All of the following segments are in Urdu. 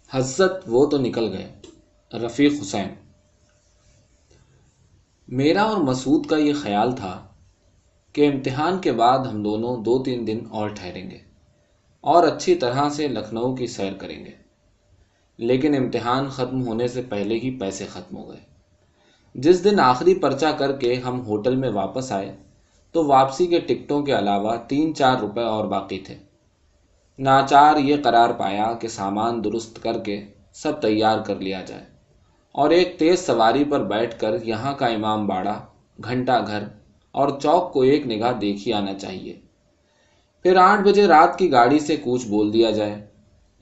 حضرت وہ تو نکل گئے۔ رفیق حسین۔ میرا اور مسعود کا یہ خیال تھا کہ امتحان کے بعد ہم دونوں 2-3 دن اور ٹھہریں گے اور اچھی طرح سے لکھنؤ کی سیر کریں گے، لیکن امتحان ختم ہونے سے پہلے ہی پیسے ختم ہو گئے۔ جس دن آخری پرچہ کر کے ہم ہوٹل میں واپس آئے تو واپسی کے ٹکٹوں کے علاوہ 3-4 روپے اور باقی تھے۔ ناچار یہ قرار پایا کہ سامان درست کر کے سب تیار کر لیا جائے اور ایک تیز سواری پر بیٹھ کر یہاں کا امام باڑہ، گھنٹہ گھر اور چوک کو ایک نگاہ دیکھ ہی آنا چاہیے۔ پھر 8 بجے رات کی گاڑی سے کوچ بول دیا جائے۔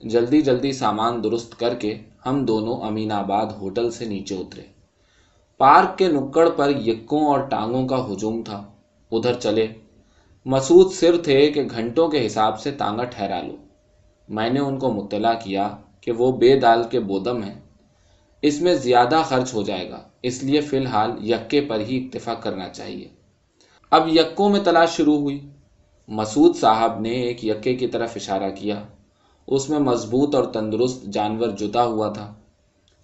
جلدی جلدی سامان درست کر کے ہم دونوں امین آباد ہوٹل سے نیچے اترے۔ پارک کے نکڑ پر یکوں اور ٹانگوں کا ہجوم تھا، ادھر چلے۔ مسعود صر تھے کہ گھنٹوں کے حساب سے تانگا ٹھہرا لو۔ میں نے ان کو مطلع کیا کہ وہ بے دال کے بودم ہیں، اس میں زیادہ خرچ ہو جائے گا، اس لیے فی الحال یکے پر ہی اکتفا کرنا چاہیے۔ اب یکوں میں تلاش شروع ہوئی۔ مسعود صاحب نے ایک یکے کی طرف اشارہ کیا، اس میں مضبوط اور تندرست جانور جتا ہوا تھا۔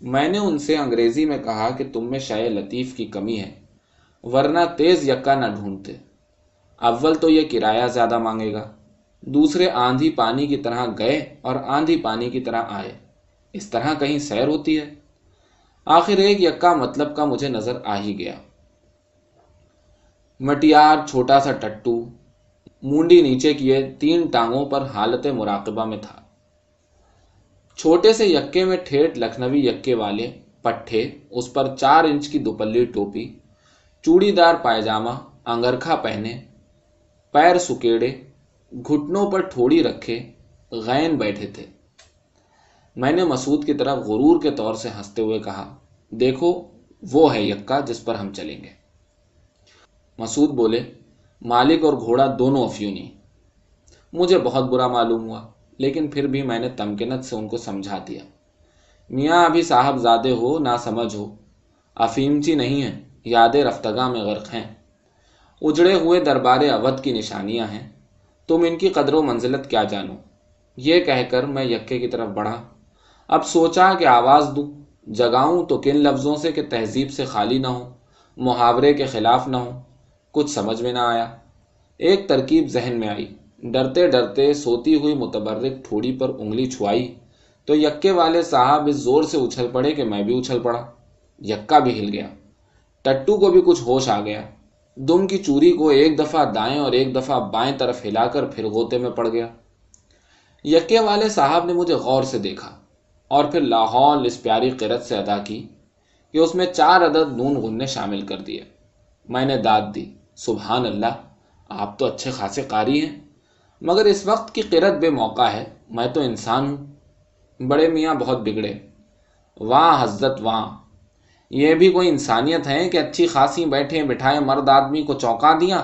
میں نے ان سے انگریزی میں کہا کہ تم میں شے لطیف کی کمی ہے، ورنہ تیز یکا نہ ڈھونڈتے۔ اول تو یہ کرایہ زیادہ مانگے گا، دوسرے آندھی پانی کی طرح گئے اور آندھی پانی کی طرح آئے، اس طرح کہیں سیر ہوتی ہے؟ آخر ایک یکا مطلب کا مجھے نظر آ ہی گیا۔ مٹیار چھوٹا سا ٹٹو، مونڈی نیچے کیے 3 ٹانگوں پر حالت مراقبہ میں تھا۔ چھوٹے سے یکے میں ٹھیٹھ لکھنوی یکے والے پٹھے، اس پر 4 انچ کی دوپلی ٹوپی، چوڑی دار پائجامہ، انگرکھا پہنے، پیر سکیڑے، گھٹنوں پر ٹھوڑی رکھے غین بیٹھے تھے۔ میں نے مسعود کی طرف غرور کے طور سے ہنستے ہوئے کہا، دیکھو وہ ہے یکا جس پر ہم چلیں گے۔ مسعود بولے، مالک اور گھوڑا دونوں افیونی۔ مجھے بہت برا معلوم ہوا، لیکن پھر بھی میں نے تمکنت سے ان کو سمجھا دیا، میاں ابھی صاحب زادے ہو، نہ سمجھ ہو، افیمچی نہیں ہیں، یاد رفتگاں میں غرق ہیں، اجڑے ہوئے دربار اودھ کی نشانیاں ہیں، تم ان کی قدر و منزلت کیا جانو۔ یہ کہہ کر میں یکے کی طرف بڑھا۔ اب سوچا کہ آواز دوں، جگاؤں تو کن لفظوں سے کہ تہذیب سے خالی نہ ہو، محاورے کے خلاف نہ ہو۔ کچھ سمجھ میں نہ آیا۔ ایک ترکیب ذہن میں آئی۔ ڈرتے ڈرتے سوتی ہوئی متبرک ٹھوڑی پر انگلی چھوائی تو یکے والے صاحب اس زور سے اچھل پڑے کہ میں بھی اچھل پڑا۔ یکا بھی ہل گیا، ٹٹو کو بھی کچھ ہوش آ گیا، دم کی چوری کو ایک دفعہ دائیں اور ایک دفعہ بائیں طرف ہلا کر پھر غوطے میں پڑ گیا۔ یکے والے صاحب نے مجھے غور سے دیکھا اور پھر لاحول اس پیاری قرت سے ادا کی کہ اس میں 4 عدد نون غنے شامل کر دیے۔ میں نے داد دی، سبحان اللہ، آپ تو اچھے خاصے قاری ہیں، مگر اس وقت کی قرت بے موقع ہے، میں تو انسان ہوں۔ بڑے میاں بہت بگڑے۔ واہ حضرت واہ، یہ بھی کوئی انسانیت ہے کہ اچھی خاصی بیٹھے بٹھائے مرد آدمی کو چونکا دیا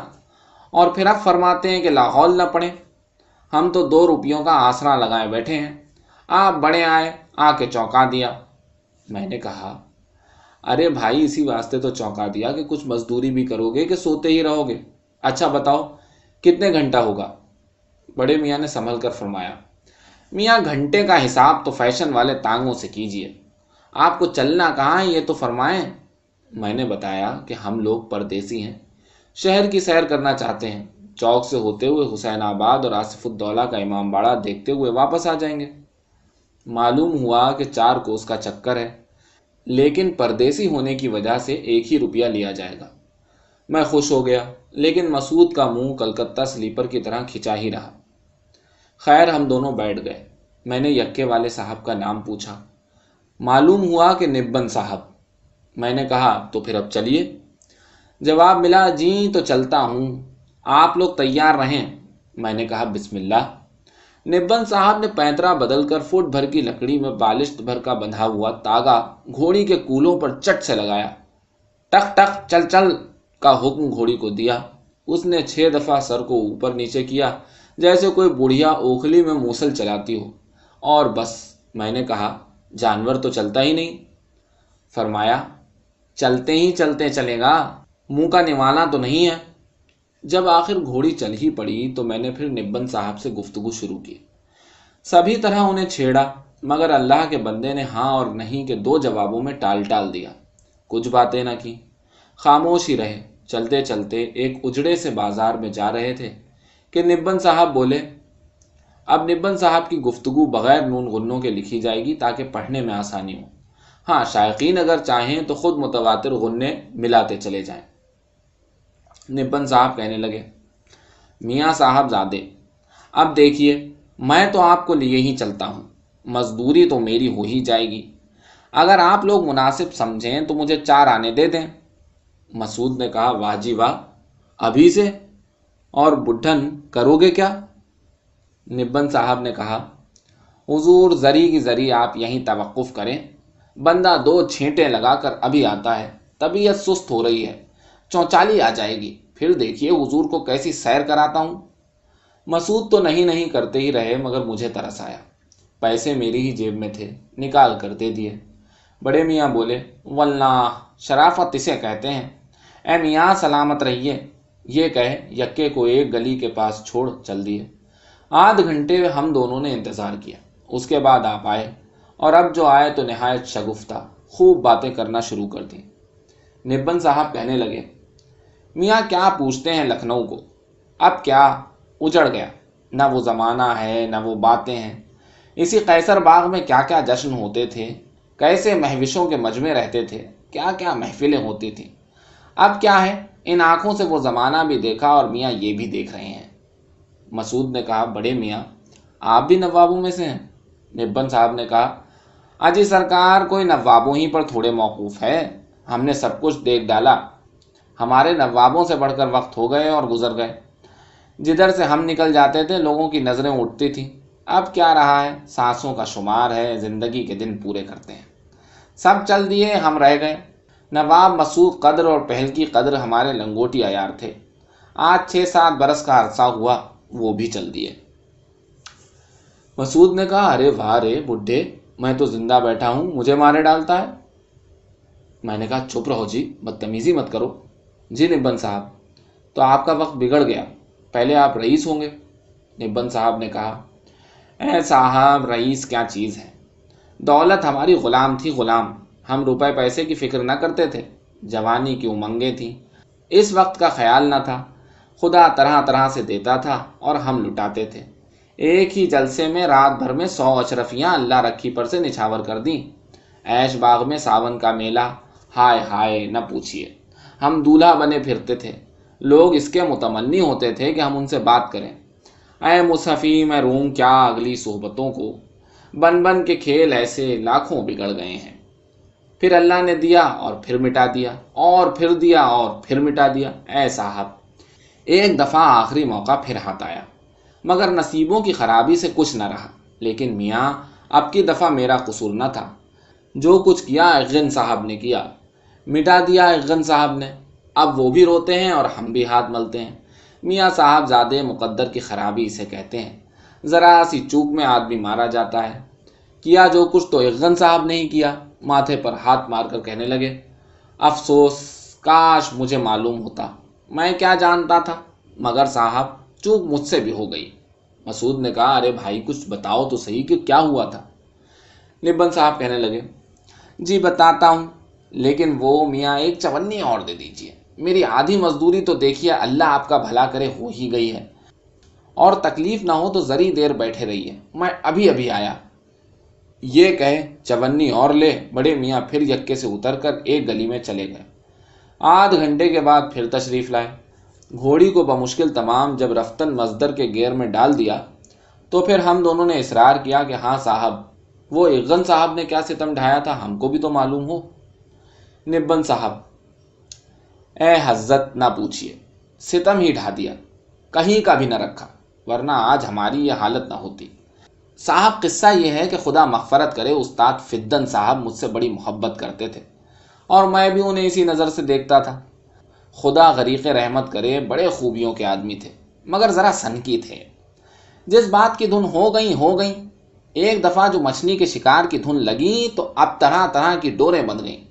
اور پھر اب فرماتے ہیں کہ لاحول نہ پڑے۔ ہم تو 2 روپیوں کا آسرا لگائے بیٹھے ہیں، آپ بڑے آئے آ کے چونکا دیا۔ میں نے کہا، ارے بھائی اسی واسطے تو چونکا دیا کہ کچھ مزدوری بھی کرو گے کہ سوتے ہی رہو گے۔ اچھا بتاؤ کتنے گھنٹہ ہوگا؟ بڑے میاں نے سنبھل کر فرمایا، میاں گھنٹے کا حساب تو فیشن والے تانگوں سے کیجئے، آپ کو چلنا کہاں ہے یہ تو فرمائیں۔ میں نے بتایا کہ ہم لوگ پردیسی ہیں، شہر کی سیر کرنا چاہتے ہیں، چوک سے ہوتے ہوئے حسین آباد اور آصف الدولہ کا امام باڑہ دیکھتے ہوئے واپس آ جائیں گے۔ معلوم ہوا کہ 4 کوس کا چکر ہے، لیکن پردیسی ہونے کی وجہ سے 1 ہی روپیہ لیا جائے گا۔ میں خوش ہو گیا، لیکن مسعود کا منہ کلکتہ سلیپر کی طرح کھچا ہی رہا۔ خیر ہم دونوں بیٹھ گئے۔ میں نے یکے والے صاحب کا نام پوچھا، معلوم ہوا کہ نبن صاحب۔ میں نے کہا، تو پھر اب چلیے؟ جواب ملا، جی تو چلتا ہوں، آپ لوگ تیار رہیں۔ میں نے کہا، بسم اللہ۔ نبن صاحب نے پینترا بدل کر فٹ بھر کی لکڑی میں بالشت بھر کا بندھا ہوا تاگا گھوڑی کے کولوں پر چٹ سے لگایا۔ ٹک ٹک چل چل کا حکم گھوڑی کو دیا۔ اس نے 6 دفعہ سر کو اوپر نیچے کیا جیسے کوئی بڑھیا اوکھلی میں موصل چلاتی ہو، اور بس۔ میں نے کہا، جانور تو چلتا ہی نہیں؟ فرمایا، چلتے ہی چلتے چلے گا، منہ کا نوالا تو نہیں ہے۔ جب آخر گھوڑی چل ہی پڑی تو میں نے پھر نبن صاحب سے گفتگو شروع کی۔ سبھی طرح انہیں چھیڑا، مگر اللہ کے بندے نے ہاں اور نہیں کے 2 جوابوں میں ٹال دیا، کچھ باتیں نہ کی، خاموش ہی رہے۔ چلتے چلتے ایک اجڑے سے بازار میں جا رہے تھے کہ نبن صاحب بولے، اب نبن صاحب کی گفتگو بغیر نون غنوں کے لکھی جائے گی تاکہ پڑھنے میں آسانی ہو۔ ہاں، شائقین اگر چاہیں تو خود متواتر غنے ملاتے چلے جائیں۔ نبن صاحب کہنے لگے، میاں صاحب زادے، اب دیکھیے، میں تو آپ کو لیے ہی چلتا ہوں، مزدوری تو میری ہو ہی جائے گی، اگر آپ لوگ مناسب سمجھیں تو مجھے 4 آنے دے دیں۔ مسعود نے کہا، واہ جی واہ، ابھی سے؟ اور بڈھن کرو گے کیا؟ نبن صاحب نے کہا، حضور زری کی زری آپ یہیں توقف کریں، بندہ 2 چھینٹیں لگا کر ابھی آتا ہے، طبیعت سست ہو رہی ہے، 44 آ جائے گی، پھر دیکھیے حضور کو کیسی سیر کراتا ہوں۔ مسعود تو نہیں کرتے ہی رہے، مگر مجھے ترس آیا، پیسے میری ہی جیب میں تھے، نکال کر دے دیے۔ بڑے میاں بولے، واللہ شرافت اسے کہتے ہیں، اے میاں سلامت رہیے، یہ کہہ یکے کو ایک گلی کے پاس چھوڑ چل دیے۔ آدھ گھنٹے ہم دونوں نے انتظار کیا، اس کے بعد آپ آئے، اور اب جو آئے تو نہایت شگفتہ، خوب باتیں کرنا شروع کر دیں۔ نبن صاحب کہنے لگے، میاں کیا پوچھتے ہیں لکھنؤ کو، اب کیا اجڑ گیا، نہ وہ زمانہ ہے نہ وہ باتیں ہیں۔ اسی قیصر باغ میں کیا کیا جشن ہوتے تھے، کیسے مہوشوں کے مجمع رہتے تھے، کیا کیا محفلیں ہوتی تھیں، اب کیا ہے، ان آنکھوں سے وہ زمانہ بھی دیکھا اور میاں یہ بھی دیکھ رہے ہیں۔ مسعود نے کہا، بڑے میاں آپ بھی نوابوں میں سے ہیں؟ نبن صاحب نے کہا، اجی سرکار کوئی نوابوں ہی پر تھوڑے موقوف ہے، ہم نے سب کچھ دیکھ ڈالا، ہمارے نوابوں سے بڑھ کر وقت ہو گئے اور گزر گئے، جدھر سے ہم نکل جاتے تھے لوگوں کی نظریں اٹھتی تھیں، اب کیا رہا ہے، سانسوں کا شمار ہے، زندگی کے دن پورے کرتے ہیں، سب چل دیے، ہم رہ گئے۔ نواب مسعود قدر اور پہل کی قدر ہمارے لنگوٹی عیار تھے، آج 6-7 برس کا عرصہ ہوا، وہ بھی چل دیے۔ مسعود نے کہا، ارے واہ رے بڈھے، میں تو زندہ بیٹھا ہوں، مجھے مارے ڈالتا ہے۔ میں نے کہا، چپ رہو جی، بدتمیزی مت کرو۔ جی نبن صاحب، تو آپ کا وقت بگڑ گیا، پہلے آپ رئیس ہوں گے۔ نبن صاحب نے کہا، اے صاحب، رئیس کیا چیز ہے، دولت ہماری غلام تھی، غلام، ہم روپے پیسے کی فکر نہ کرتے تھے، جوانی کی امنگیں تھیں، اس وقت کا خیال نہ تھا، خدا طرح طرح سے دیتا تھا اور ہم لٹاتے تھے، ایک ہی جلسے میں رات بھر میں 100 اشرفیاں اللہ رکھی پر سے نچھاور کر دیں، عیش باغ میں ساون کا میلہ، ہائے ہائے نہ پوچھیے، ہم دولہا بنے پھرتے تھے، لوگ اس کے متمنی ہوتے تھے کہ ہم ان سے بات کریں، اے مصحفی میں روم کیا اگلی صحبتوں کو، بن کے کھیل ایسے لاکھوں بگڑ گئے ہیں، پھر اللہ نے دیا اور پھر مٹا دیا، اور پھر دیا اور پھر مٹا دیا۔ اے صاحب، ایک دفعہ آخری موقع پھر ہاتھ آیا، مگر نصیبوں کی خرابی سے کچھ نہ رہا، لیکن میاں اب کی دفعہ میرا قصور نہ تھا، جو کچھ کیا اغن صاحب نے کیا، مٹا دیا اغن صاحب نے، اب وہ بھی روتے ہیں اور ہم بھی ہاتھ ملتے ہیں۔ میاں صاحب زادے مقدر کی خرابی اسے کہتے ہیں، ذرا سی چوک میں آدمی مارا جاتا ہے، کیا جو کچھ تو اغن صاحب نے ہی کیا۔ ماتھے پر ہاتھ مار کر کہنے لگے، افسوس، کاش مجھے معلوم ہوتا، میں کیا جانتا تھا، مگر صاحب چوک مجھ سے بھی ہو گئی۔ مسعود نے کہا، ارے بھائی کچھ بتاؤ تو صحیح کہ کیا ہوا تھا۔ نبن صاحب کہنے لگے، جی بتاتا ہوں، لیکن وہ میاں ایک چونی اور دے دیجیے، میری آدھی مزدوری تو دیکھیے اللہ آپ کا بھلا کرے ہو ہی گئی ہے، اور تکلیف نہ ہو تو ذری دیر بیٹھے رہیے، میں ابھی آیا۔ یہ کہے چونی اور لے بڑے میاں پھر یکے سے اتر کر ایک گلی میں چلے گئے۔ آدھ گھنٹے کے بعد پھر تشریف لائے، گھوڑی کو بمشکل تمام جب رفتن مصدر کے گیئر میں ڈال دیا تو پھر ہم دونوں نے اصرار کیا کہ ہاں صاحب، وہ اغن صاحب نے کیا ستم ڈھایا تھا ہم کو بھی تو معلوم ہو۔ نبن صاحب، اے حضرت نہ پوچھئے، ستم ہی ڈھا دیا، کہیں کا بھی نہ رکھا، ورنہ آج ہماری یہ حالت نہ ہوتی۔ صاحب قصہ یہ ہے کہ خدا مغفرت کرے، استاد فدن صاحب مجھ سے بڑی محبت کرتے تھے اور میں بھی انہیں اسی نظر سے دیکھتا تھا، خدا غریق رحمت کرے، بڑے خوبیوں کے آدمی تھے، مگر ذرا سنکی تھے، جس بات کی دھن ہو گئیں، ایک دفعہ جو مچھلی کے شکار کی دھن لگی تو اب طرح طرح کی ڈوریں بندھ گئیں،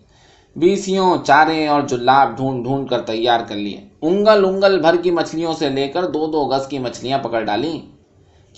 بیسیوں، چارے اور جلاب ڈھونڈ کر تیار کر لیے، انگل بھر کی مچھلیوں سے لے کر 2-2 گز کی مچھلیاں پکڑ ڈالیں،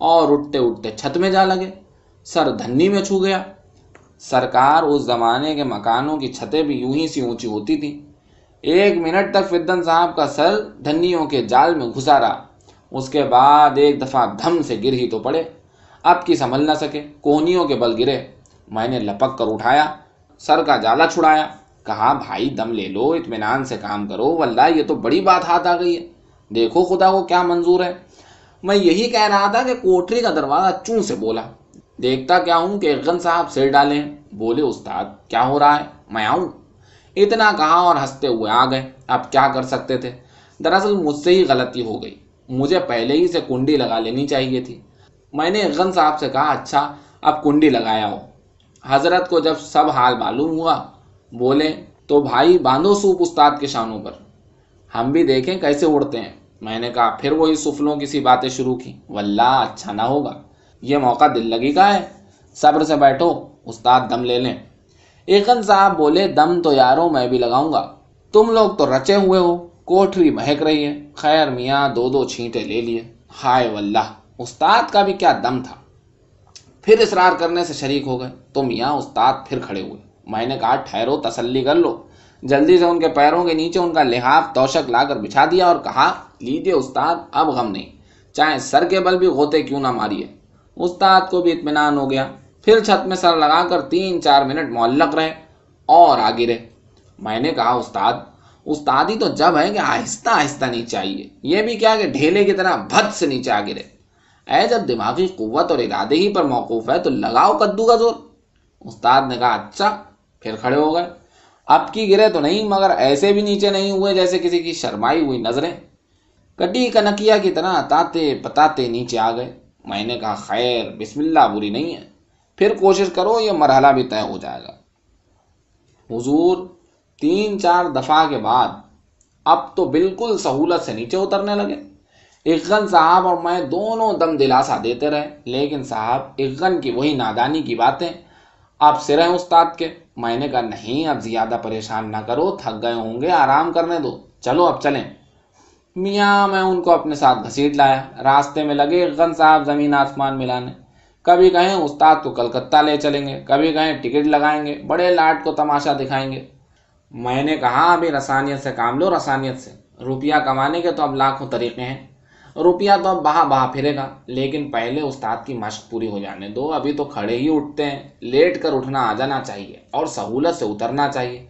اور اٹھتے اٹھتے چھت میں جا لگے۔ سر دھنی میں چھو گیا۔ سرکار، اس زمانے کے مکانوں کی چھتیں بھی یوں ہی سی اونچی ہوتی تھیں۔ 1 منٹ تک فدن صاحب کا سر دھنیوں کے جال میں گھسا رہا۔ اس کے بعد ایک دفعہ دھم سے گر ہی تو پڑے۔ اب کی سنبھل نہ سکے، کوہنیوں کے بل گرے۔ میں نے لپک کر اٹھایا، سر کا جالا چھڑایا، کہا بھائی دم لے لو، اطمینان سے کام کرو، واللہ یہ تو بڑی بات ہاتھ آ گئی ہے، دیکھو خدا کو کیا منظور ہے۔ میں یہی کہہ رہا تھا کہ کوٹری کا دروازہ چوں سے بولا۔ دیکھتا کیا ہوں کہ اغن صاحب سر ڈالے ہیں۔ بولے استاد کیا ہو رہا ہے، میں آؤں؟ اتنا کہا اور ہنستے ہوئے آ گئے۔ اب کیا کر سکتے تھے؟ دراصل مجھ سے ہی غلطی ہو گئی، مجھے پہلے ہی سے کنڈی لگا لینی چاہیے تھی۔ میں نے اغن صاحب سے کہا اچھا اب کنڈی لگایا ہو۔ حضرت کو جب سب حال معلوم ہوا، بولے تو بھائی باندھو سوپ استاد کے شانوں پر، ہم بھی دیکھیں کیسے اڑتے ہیں۔ میں نے کہا پھر وہی سفلوں کی سی باتیں شروع کی، واللہ اچھا نہ ہوگا، یہ موقع دل لگی کا ہے، صبر سے بیٹھو، استاد دم لے لیں۔ اغن صاحب بولے دم تو یاروں میں بھی لگاؤں گا، تم لوگ تو رچے ہوئے ہو، کوٹری مہک رہی ہے۔ خیر میاں 2 چھینٹے لے لیے۔ ہائے واللہ، استاد کا بھی کیا دم تھا۔ پھر اصرار کرنے سے شریک ہو گئے تو میاں استاد پھر کھڑے ہوئے۔ میں نے کہا ٹھہرو، تسلی کر لو۔ جلدی سے ان کے پیروں کے نیچے ان کا لحاف توشک لا کر بچھا دیا اور کہا لیجیے استاد، اب غم نہیں، چاہے سر کے بل بھی غوطے کیوں نہ ماریے۔ استاد کو بھی اطمینان ہو گیا۔ پھر چھت میں سر لگا کر 3-4 منٹ معلق رہے اور آ گرے۔ میں نے کہا استادی تو جب ہے کہ آہستہ آہستہ نیچے آئیے، یہ بھی کیا کہ ڈھیلے کی طرح بھت سے نیچے آ گرے۔ جب دماغی قوت اور ارادے ہی پر موقوف ہے تو لگاؤ کدو کا زور۔ استاد نے کہا اچھا، پھر کھڑے ہو گئے۔ اب کی گرے تو نہیں، مگر ایسے بھی نیچے نہیں ہوئے جیسے کسی کی شرمائی ہوئی نظریں، کٹی کنکیا کی طرح تاتے پتاتے نیچے آ گئے۔ میں نے کہا خیر، بسم اللہ بری نہیں ہے، پھر کوشش کرو، یہ مرحلہ بھی طے ہو جائے گا۔ حضور 3-4 دفعہ کے بعد اب تو بالکل سہولت سے نیچے اترنے لگے۔ اغن صاحب اور میں دونوں دم دلاسا دیتے رہے، لیکن صاحب اغن کی وہی نادانی کی باتیں، آپ سر ہیں استاد کے۔ میں نے کہا نہیں، اب زیادہ پریشان نہ کرو، تھک گئے ہوں گے، آرام کرنے دو، چلو اب چلیں۔ میاں میں ان کو اپنے ساتھ گھسیٹ لایا۔ راستے میں لگے اغن صاحب زمین آسمان ملانے، کبھی کہیں استاد کو کلکتہ لے چلیں گے، کبھی کہیں ٹکٹ لگائیں گے، بڑے لاٹ کو تماشا دکھائیں گے۔ میں نے کہا ابھی رسانیت سے کام لو، رسانیت سے، روپیہ کمانے کے تو اب لاکھوں طریقے ہیں، روپیہ تو اب بہا بہا پھرے گا، لیکن پہلے استاد کی مشق پوری ہو جانے دو، ابھی تو کھڑے ہی اٹھتے ہیں، لیٹ کر اٹھنا آ جانا چاہیے اور سہولت سے اترنا چاہیے،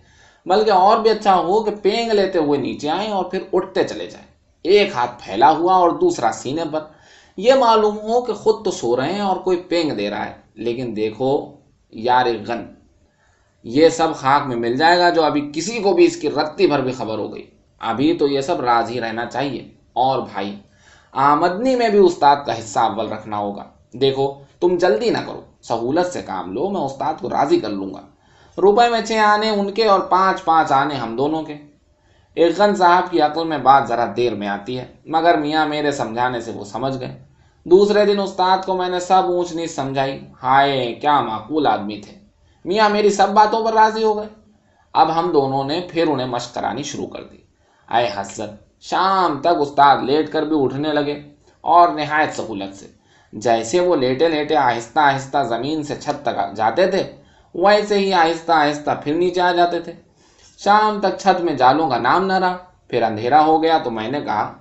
بلکہ اور بھی اچھا ہو کہ پینگ لیتے ہوئے نیچے آئیں اور پھر اٹھتے چلے جائیں، ایک ہاتھ پھیلا ہوا اور دوسرا سینے پر، یہ معلوم ہو کہ خود تو سو رہے ہیں اور کوئی پینگ دے رہا ہے، لیکن دیکھو یار غن، یہ سب خاک میں مل جائے گا جو ابھی کسی کو بھی اس کی رتی بھر بھی خبر ہو گئی، ابھی تو یہ سب راز ہی رہنا چاہیے۔ اور بھائی آمدنی میں بھی استاد کا حصہ اول رکھنا ہوگا، دیکھو تم جلدی نہ کرو، سہولت سے کام لو، میں استاد کو راضی کر لوں گا، روپے میں 6 آنے ان کے اور 5 آنے ہم دونوں کے۔ اغن صاحب کی عقل میں بات ذرا دیر میں آتی ہے، مگر میاں میرے سمجھانے سے وہ سمجھ گئے۔ دوسرے دن استاد کو میں نے سب اونچ نیچ سمجھائی، ہائے کیا معقول آدمی تھے، میاں میری سب باتوں پر راضی ہو گئے۔ اب ہم دونوں نے پھر انہیں مشق کرانی شروع کر دی۔ اے حضرت، شام تک استاد لیٹ کر بھی اٹھنے لگے اور نہایت سہولت سے، جیسے وہ لیٹے لیٹے آہستہ آہستہ زمین سے چھت تک جاتے تھے، ویسے ہی آہستہ آہستہ پھر نیچے آ جاتے تھے۔ شام تک چھت میں جالوں کا نام نہ رہا، پھر اندھیرا ہو گیا تو میں نے کہا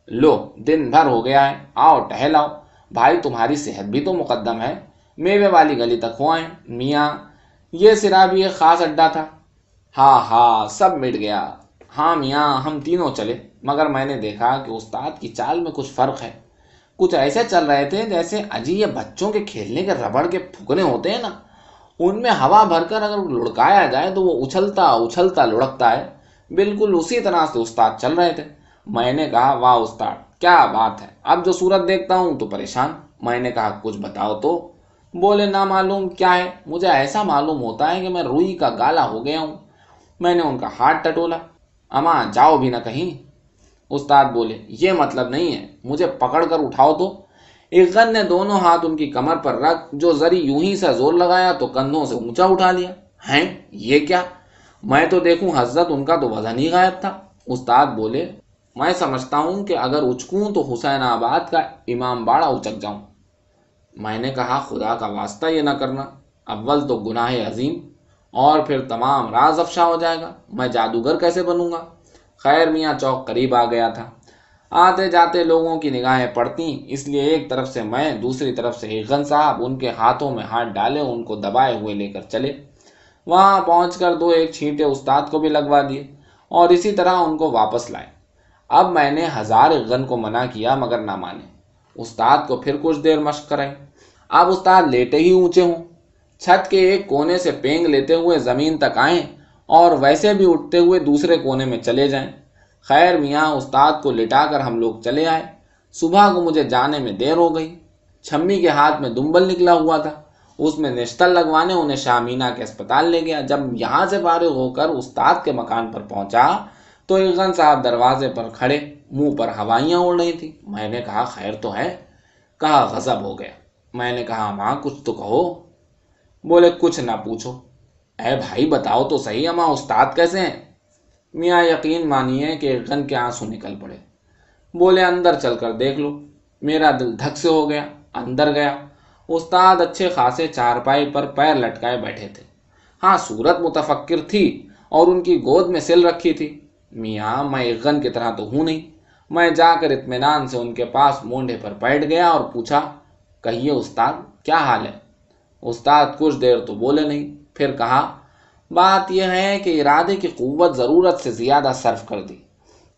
لو دن بھر ہو گیا ہے، آؤ ٹہل آؤ، بھائی تمہاری صحت بھی تو مقدم ہے، میوے والی گلی تک ہو آئیں۔ میاں یہ سرا بھی ایک خاص اڈا تھا، ہاں سب مٹ گیا۔ ہاں میاں ہم تینوں چلے، مگر میں نے دیکھا کہ استاد کی چال میں کچھ فرق ہے، کچھ ایسے چل رہے تھے جیسے اجی یہ بچوں کے کھیلنے کے ربڑ کے پھکنے ہوتے ہیں نا، ان میں ہوا بھر کر اگر لڑکایا جائے تو وہ اچھلتا اچھلتا لڑکتا ہے، بالکل اسی طرح سے استاد چل رہے تھے۔ میں نے کہا واہ استاد کیا بات ہے، اب جو صورت دیکھتا ہوں تو پریشان۔ میں نے کہا کچھ بتاؤ تو۔ بولے نہ معلوم کیا ہے، مجھے ایسا معلوم ہوتا ہے کہ میں روئی کا گالا ہو گیا ہوں۔ میں نے ان کا ہاتھ ٹٹولا، اماں جاؤ بھی نہ کہیں۔ استاد بولے یہ مطلب نہیں ہے، مجھے پکڑ کر اٹھاؤ تو۔ اغن نے دونوں ہاتھ ان کی کمر پر رکھ جو ذری یوں ہی سے زور لگایا تو کندھوں سے اونچا اٹھا لیا۔ ہیں یہ کیا؟ میں تو دیکھوں حضرت ان کا تو وزن ہی غائب تھا۔ استاد بولے میں سمجھتا ہوں کہ اگر اچکوں تو حسین آباد کا امام باڑہ اچک جاؤں۔ میں نے کہا خدا کا واسطہ یہ نہ کرنا، اول تو گناہ عظیم اور پھر تمام راز افشا ہو جائے گا، میں جادوگر کیسے بنوں گا؟ خیر میاں چوک قریب آ گیا تھا، آتے جاتے لوگوں کی نگاہیں پڑتیں، اس لیے ایک طرف سے میں، دوسری طرف سے ایغن صاحب ان کے ہاتھوں میں ہاتھ ڈالے ان کو دبائے ہوئے لے کر چلے۔ وہاں پہنچ کر دو ایک چھینٹے استاد کو بھی لگوا دیے اور اسی طرح ان کو واپس لائے۔ اب میں نے 1000 ایغن کو منع کیا مگر نہ مانے۔ استاد کو پھر کچھ دیر مشق کرائی۔ اب استاد لیٹے ہی اونچے ہوں، چھت کے ایک کونے سے پینگ لیتے ہوئے زمین تک آئیں اور ویسے بھی اٹھتے ہوئے دوسرے کونے میں چلے جائیں۔ خیر میاں استاد کو لٹا کر ہم لوگ چلے آئے۔ صبح کو مجھے جانے میں دیر ہو گئی۔ چھمی کے ہاتھ میں دمبل نکلا ہوا تھا، اس میں نشتر لگوانے انہیں شاہ مینا کے اسپتال لے گیا۔ جب یہاں سے فارغ ہو کر استاد کے مکان پر پہنچا تو ایغن صاحب دروازے پر کھڑے، منہ پر ہوائیاں اڑ رہی تھی۔ میں نے کہا خیر تو ہے؟ کہا غضب ہو گیا۔ میں نے کہا ماں کچھ تو کہو۔ بولے کچھ نہ پوچھو۔ اے بھائی بتاؤ تو صحیح اماں استاد کیسے ہیں؟ میاں یقین مانیے کہ ایغن کے آنسو نکل پڑے۔ بولے اندر چل کر دیکھ لو۔ میرا دل دھک سے ہو گیا۔ اندر گیا۔ استاد اچھے خاصے چارپائی پر پیر لٹکائے بیٹھے تھے۔ ہاں صورت متفکر تھی اور ان کی گود میں سل رکھی تھی۔ میاں میں ایغن کی طرح تو ہوں نہیں۔ میں جا کر اطمینان سے ان کے پاس مونڈے پر بیٹھ گیا اور پوچھا کہیے استاد کیا حال ہے؟ استاد کچھ دیر تو بولے نہیں، پھر کہا بات یہ ہے کہ ارادے کی قوت ضرورت سے زیادہ صرف کر دی،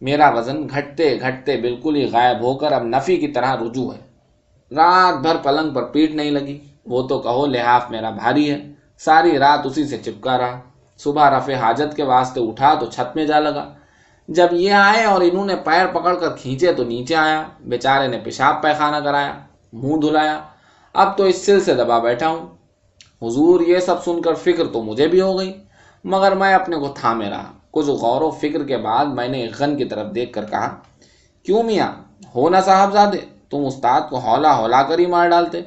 میرا وزن گھٹتے گھٹتے بالکل ہی غائب ہو کر اب نفی کی طرح رجوع ہے۔ رات بھر پلنگ پر پیٹ نہیں لگی، وہ تو کہو لحاف میرا بھاری ہے، ساری رات اسی سے چپکا رہا۔ صبح رفع حاجت کے واسطے اٹھا تو چھت میں جا لگا۔ جب یہ آئے اور انہوں نے پیر پکڑ کر کھینچے تو نیچے آیا۔ بیچارے نے پیشاب پیخانہ کرایا، منہ دھلایا، اب تو اس سل سے دبا بیٹھا ہوں۔ حضور یہ سب سن کر فکر تو مجھے بھی ہو گئی، مگر میں اپنے کو تھامے رہا۔ کچھ غور و فکر کے بعد میں نے ایغن کی طرف دیکھ کر کہا کیوں میاں ہو نا صاحبزادے، تم استاد کو ہولا ہولا کر ہی مار ڈالتے۔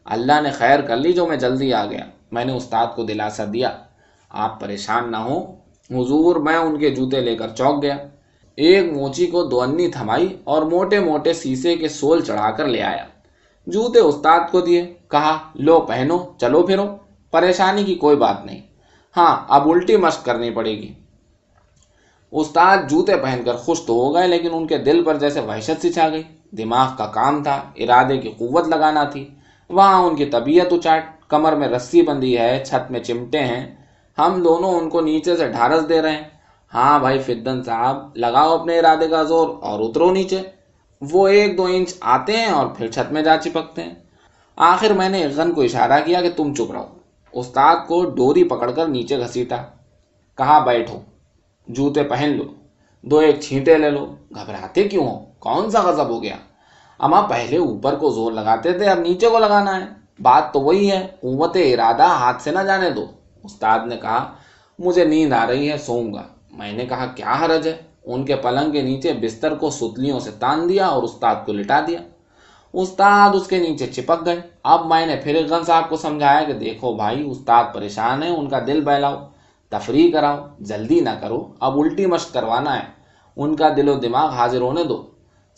اللہ نے خیر کر لی جو میں جلدی آ گیا۔ میں نے استاد کو دلاسا دیا، آپ پریشان نہ ہو حضور۔ میں ان کے جوتے لے کر چوک گیا، ایک موچی کو 2 انی تھمائی اور موٹے موٹے سیسے کے سول چڑھا کر لے آیا۔ جوتے استاد کو دیے، کہا لو پہنو چلو پھرو، پریشانی کی کوئی بات نہیں، ہاں اب الٹی مشق کرنی پڑے گی۔ استاد جوتے پہن کر خوش تو ہو گئے لیکن ان کے دل پر جیسے وحشت سی چھا گئی۔ دماغ کا کام تھا، ارادے کی قوت لگانا تھی۔ وہاں ان کی طبیعت اچاٹ، کمر میں رسی بندھی ہے، چھت میں چمٹے ہیں، ہم دونوں ان کو نیچے سے ڈھارس دے رہے ہیں۔ ہاں بھائی فدن صاحب لگاؤ اپنے ارادے کا زور اور اترو نیچے۔ وہ 1-2 انچ آتے ہیں اور پھر چھت میں جا چپکتے ہیں۔ آخر میں نے ایغن کو اشارہ کیا کہ تم چپ رہو۔ استاد کو ڈوری پکڑ کر نیچے گھسیٹا، کہا بیٹھو، جوتے پہن لو، 2-1 چھینٹے لے لو۔ گھبراتے کیوں ہو؟ کون سا غضب ہو گیا؟ اماں پہلے اوپر کو زور لگاتے تھے، اب نیچے کو لگانا ہے، بات تو وہی ہے، قوت ارادہ ہاتھ سے نہ جانے دو۔ استاد نے کہا مجھے نیند آ رہی ہے، سوؤں گا۔ میں نے کہا کیا حرج ہے؟ ان کے پلنگ کے نیچے بستر کو ستلیوں سے تان دیا اور استاد کو لٹا دیا۔ استاد اس کے نیچے چپک گئے۔ اب میں نے پھر ایغن صاحب کو سمجھایا کہ دیکھو بھائی استاد پریشان ہیں، ان کا دل بہلاؤ، تفریح کراؤ، جلدی نہ کرو، اب الٹی مشق کروانا ہے، ان کا دل و دماغ حاضر ہونے دو۔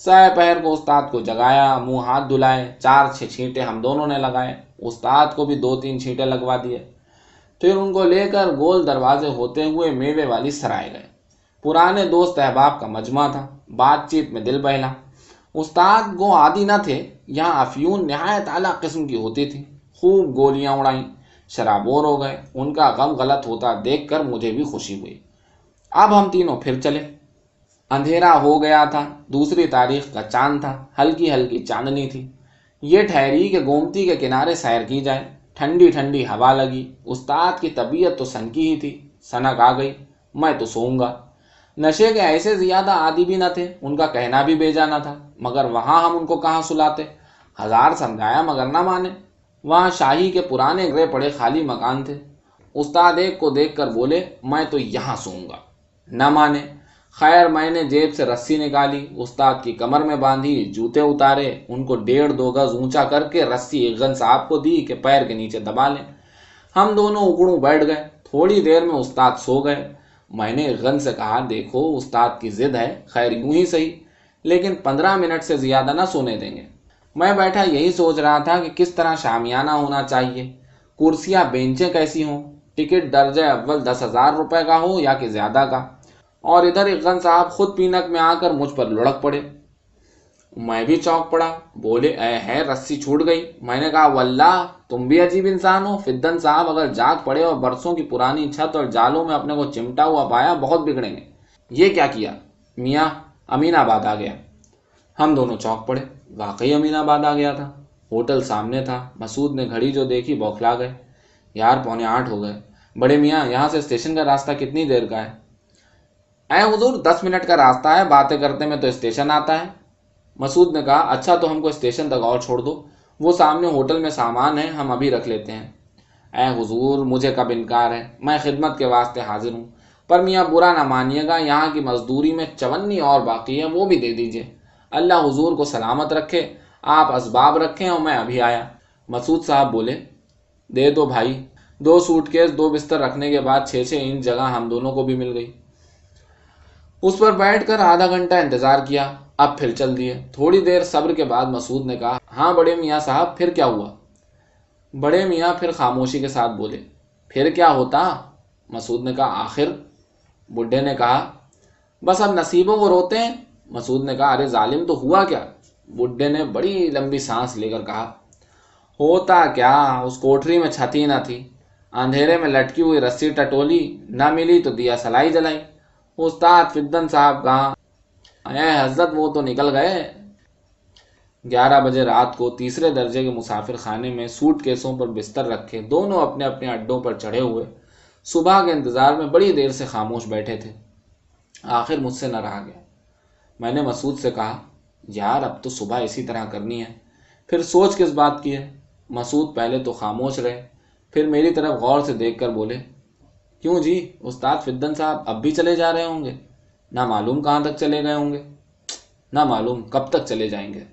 سہ پہر کو استاد کو جگایا، منہ ہاتھ دھلائے، 4-6 چھینٹے ہم دونوں نے لگائے، استاد کو بھی 2-3 چھینٹے لگوا دیے۔ پھر ان کو لے کر گول دروازے ہوتے ہوئے میوے والی سرائے گئے۔ پرانے دوست احباب کا مجمع تھا، بات چیت میں دل بہلا۔ استاد کو عادی نہ تھے، یہاں افیون نہایت اعلیٰ قسم کی ہوتی تھی، خوب گولیاں اڑائیں، شرابور ہو گئے۔ ان کا غم غلط ہوتا دیکھ کر مجھے بھی خوشی ہوئی۔ اب ہم تینوں پھر چلے۔ اندھیرا ہو گیا تھا، دوسری تاریخ کا چاند تھا، ہلکی ہلکی چاندنی تھی۔ یہ ٹھہری کہ گومتی کے کنارے سیر کی جائے، ٹھنڈی ٹھنڈی ہوا لگی۔ استاد کی طبیعت تو سنکی ہی تھی، سنک آ گئی، میں تو سوؤں گا۔ نشے کے ایسے زیادہ عادی بھی نہ تھے، ان کا کہنا بھی بے جانا تھا، مگر وہاں ہم ان کو کہاں سلاتے؟ 1000 سمجھایا مگر نہ مانے۔ وہاں شاہی کے پرانے گرے پڑے خالی مکان تھے۔ استاد ایک کو دیکھ کر بولے میں تو یہاں سوؤں گا، نہ مانے۔ خیر میں نے جیب سے رسی نکالی، استاد کی کمر میں باندھی، جوتے اتارے، ان کو 1.5-2 گز اونچا کر کے رسی ایغن صاحب کو دی کہ پیر کے نیچے دبا لیں۔ ہم دونوں اکڑوں بیٹھ گئے۔ تھوڑی دیر میں استاد سو گئے۔ میں نے ایغن سے کہا دیکھو استاد کی ضد ہے، خیر یوں ہی صحیح، لیکن 15 منٹ سے زیادہ نہ سونے دیں گے۔ میں بیٹھا یہی سوچ رہا تھا کہ کس طرح شامیانہ ہونا چاہیے، کرسیاں بینچیں کیسی ہوں، ٹکٹ درجہ اول 10,000 روپے کا ہو یا کہ زیادہ کا، اور ادھر اقبال صاحب خود پینک میں آ کر مجھ پر لڑک پڑے۔ میں بھی چونک پڑا، بولے اے ہے رسی چھوٹ گئی۔ میں نے کہا واللہ تم بھی عجیب انسان ہو، فدن صاحب اگر جاگ پڑے اور برسوں کی پرانی چھت اور جالوں میں اپنے کو چمٹا ہوا پایا بہت بگڑیں گے۔ یہ کیا کیا؟ میاں امین آباد آ گیا۔ ہم دونوں چونک پڑے، واقعی امین آباد آ گیا تھا۔ ہوٹل سامنے تھا۔ مسعود نے گھڑی جو دیکھی بوکھلا گئے، یار 7:45 ہو گئے۔ بڑے میاں یہاں سے اسٹیشن کا راستہ کتنی دیر کا ہے؟ اے حضور 10 منٹ کا راستہ ہے، باتیں کرتے میں تو اسٹیشن آتا ہے۔ مسعود نے کہا اچھا تو ہم کو اسٹیشن تک اور چھوڑ دو، وہ سامنے ہوٹل میں سامان ہے، ہم ابھی رکھ لیتے ہیں۔ اے حضور مجھے کب انکار ہے، میں خدمت کے واسطے حاضر ہوں، پر میاں برا نہ مانیے گا، یہاں کی مزدوری میں 54 اور باقی ہے، وہ بھی دے دیجئے۔ اللہ حضور کو سلامت رکھے، آپ اسباب رکھیں اور میں ابھی آیا۔ مسعود صاحب بولے دے دو بھائی۔ 2 سوٹ کیس 2 بستر رکھنے کے بعد 6 انچ جگہ ہم دونوں کو بھی مل گئی۔ اس پر بیٹھ کر آدھا گھنٹہ انتظار کیا، اب پھر چل دیے۔ تھوڑی دیر صبر کے بعد مسعود نے کہا ہاں بڑے میاں صاحب پھر کیا ہوا؟ بڑے میاں پھر خاموشی کے ساتھ بولے پھر کیا ہوتا؟ مسعود نے کہا آخر؟ بڈھے نے کہا بس اب نصیبوں کو روتے ہیں۔ مسعود نے کہا ارے ظالم تو ہوا کیا؟ بڈھے نے بڑی لمبی سانس لے کر کہا ہوتا کیا، اس کوٹری میں چھت ہی نہ تھی، اندھیرے میں لٹکی ہوئی رسی ٹٹولی، نہ ملی تو دیا سلائی جلائی۔ استاد فدن صاحب کہاں؟ اے حضرت وہ تو نکل گئے۔ 11 بجے رات کو تیسرے درجے کے مسافر خانے میں سوٹ کیسوں پر بستر رکھے دونوں اپنے اپنے اڈوں پر چڑھے ہوئے صبح کے انتظار میں بڑی دیر سے خاموش بیٹھے تھے۔ آخر مجھ سے نہ رہا گیا، میں نے مسعود سے کہا یار اب تو صبح اسی طرح کرنی ہے، پھر سوچ کس بات کی ہے؟ مسعود پہلے تو خاموش رہے، پھر میری طرف غور سے دیکھ کر بولے کیوں جی استاد فدن صاحب اب بھی چلے جا رہے ہوں گے؟ نہ معلوم کہاں تک چلے گئے ہوں گے، نہ معلوم کب تک چلے جائیں گے۔